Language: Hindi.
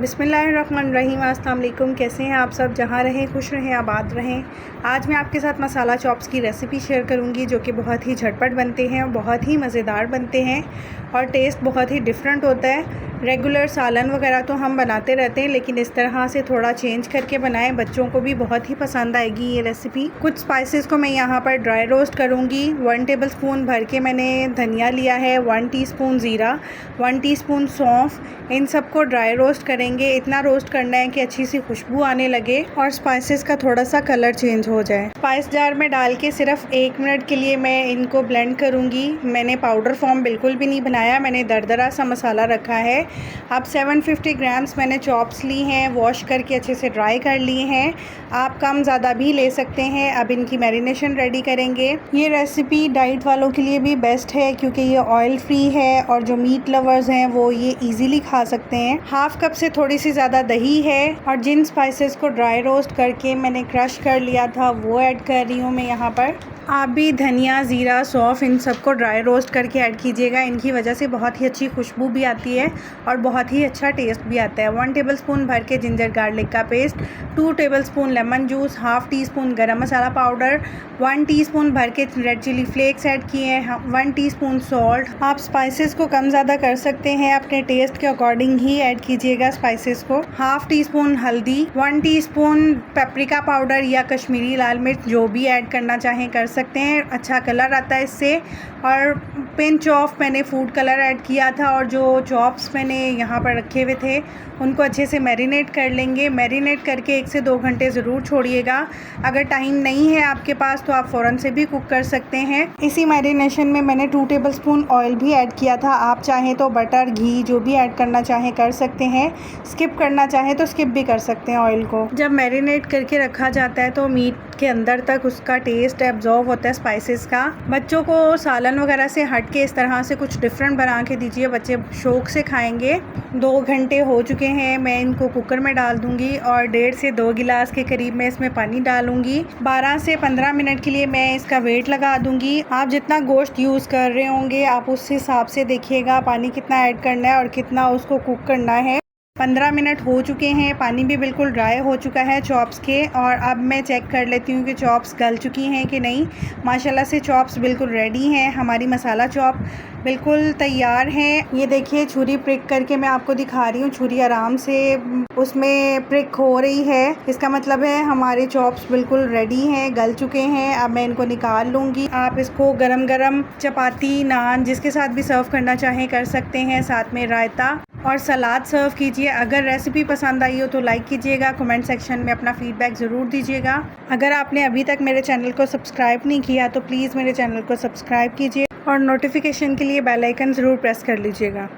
बिस्मिल्लाहिर्रहमानिर्रहीम। अस्सलाम वालेकुम। कैसे हैं आप सब? जहाँ रहें खुश रहें, आबाद रहें। आज मैं आपके साथ मसाला चॉप्स की रेसिपी शेयर करूंगी जो कि बहुत ही झटपट बनते हैं और बहुत ही मज़ेदार बनते हैं और टेस्ट बहुत ही डिफरेंट होता है। रेगुलर सालन वगैरह तो हम बनाते रहते हैं, लेकिन इस तरह से थोड़ा चेंज करके बनाएं, बच्चों को भी बहुत ही पसंद आएगी ये रेसिपी। कुछ स्पाइसेस को मैं यहाँ पर ड्राई रोस्ट करूँगी। 1 टेबलस्पून भर के मैंने धनिया लिया है, 1 टीस्पून ज़ीरा, 1 टीस्पून सौंफ, इन सबको ड्राई रोस्ट करेंगे। इतना रोस्ट करना है कि अच्छी सी खुशबू आने लगे और स्पाइसेस का थोड़ा सा कलर चेंज हो जाए। स्पाइस जार में डाल के सिर्फ 1 मिनट के लिए मैं इनको ब्लेंड करूँगी। मैंने पाउडर फॉर्म बिल्कुल भी नहीं बनाया, मैंने दरदरा सा मसाला रखा है। अब 750 ग्राम्स मैंने चॉप्स ली हैं, वॉश करके अच्छे से ड्राई कर लिए हैं। आप कम ज़्यादा भी ले सकते हैं। अब इनकी मैरिनेशन रेडी करेंगे। ये रेसिपी डाइट वालों के लिए भी बेस्ट है क्योंकि ये ऑयल फ्री है और जो मीट लवर्स हैं वो ये ईज़िली खा सकते हैं। हाफ कप से थोड़ी सी ज़्यादा दही है और जिन स्पाइसेस को ड्राई रोस्ट करके मैंने क्रश कर लिया था वो ऐड कर रही हूँ मैं यहाँ पर। आप भी धनिया, ज़ीरा, सौंफ इन सबको ड्राई रोस्ट करके ऐड कीजिएगा। इनकी वजह से बहुत ही अच्छी खुशबू भी आती है और बहुत ही अच्छा टेस्ट भी आता है। 1 टेबलस्पून भर के जिंजर गार्लिक का paste, 2 tablespoon lemon juice, half tea spoon गरम मसाला पाउडर, 1 टीस्पून भर के रेड चिली फ्लेक्स ऐड किए हैं, 1 टीस्पून सॉल्ट। आप स्पाइसेस को कम ज़्यादा कर सकते हैं, अपने टेस्ट के अकॉर्डिंग ही ऐड कीजिएगा स्पाइसेस को। हाफ़ टी स्पून हल्दी, 1 टीस्पून पेपरिका पाउडर या कश्मीरी लाल मिर्च, जो भी ऐड करना चाहें कर सकते हैं, अच्छा कलर आता है इससे। और पिंच ऑफ मैंने फूड कलर ऐड किया था और जो चॉप्स मैंने यहाँ पर रखे हुए थे उनको अच्छे से मैरिनेट कर लेंगे। मैरिनेट करके 1 से 2 घंटे ज़रूर छोड़िएगा। अगर टाइम नहीं है आपके पास तो आप फ़ौरन से भी कुक कर सकते हैं। इसी मैरिनेशन में मैंने 2 टेबलस्पून ऑयल भी ऐड किया था। आप चाहें तो बटर, घी जो भी ऐड करना चाहें कर सकते हैं। स्किप करना चाहें तो स्किप भी कर सकते हैं ऑयल को। जब मैरिनेट करके रखा जाता है तो मीट के अंदर तक उसका टेस्ट एब्जॉर्ब होता है स्पाइसेस का। बच्चों को सालन वगैरह से हट के इस तरह से कुछ डिफरेंट बना के दीजिए, बच्चे शौक से खाएंगे। 2 घंटे हो चुके हैं, मैं इनको कुकर में डाल दूंगी और 1.5 से 2 गिलास के करीब मैं इसमें पानी डालूंगी। 12 से 15 मिनट के लिए मैं इसका वेट लगा दूंगी। आप जितना गोश्त यूज़ कर रहे होंगे आप उस हिसाब से देखिएगा पानी कितना ऐड करना है और कितना उसको कुक करना है। 15 मिनट हो चुके हैं, पानी भी बिल्कुल ड्राई हो चुका है चॉप्स के। और अब मैं चेक कर लेती हूँ कि चॉप्स गल चुकी हैं कि नहीं। माशाल्लाह से चॉप्स बिल्कुल रेडी हैं। हमारी मसाला चॉप बिल्कुल तैयार हैं। ये देखिए, छुरी प्रिक करके मैं आपको दिखा रही हूँ। छुरी आराम से उसमें प्रिक हो रही है, इसका मतलब है हमारे चॉप्स बिल्कुल रेडी हैं, गल चुके हैं। अब मैं इनको निकाल लूँगी। आप इसको गरम गरम चपाती, नान जिसके साथ भी सर्व करना चाहें कर सकते हैं। साथ में रायता और सलाद सर्व कीजिए। अगर रेसिपी पसंद आई हो तो लाइक कीजिएगा, कमेंट सेक्शन में अपना फीडबैक ज़रूर दीजिएगा। अगर आपने अभी तक मेरे चैनल को सब्सक्राइब नहीं किया तो प्लीज़ मेरे चैनल को सब्सक्राइब कीजिए और नोटिफिकेशन के लिए बेल आइकन ज़रूर प्रेस कर लीजिएगा।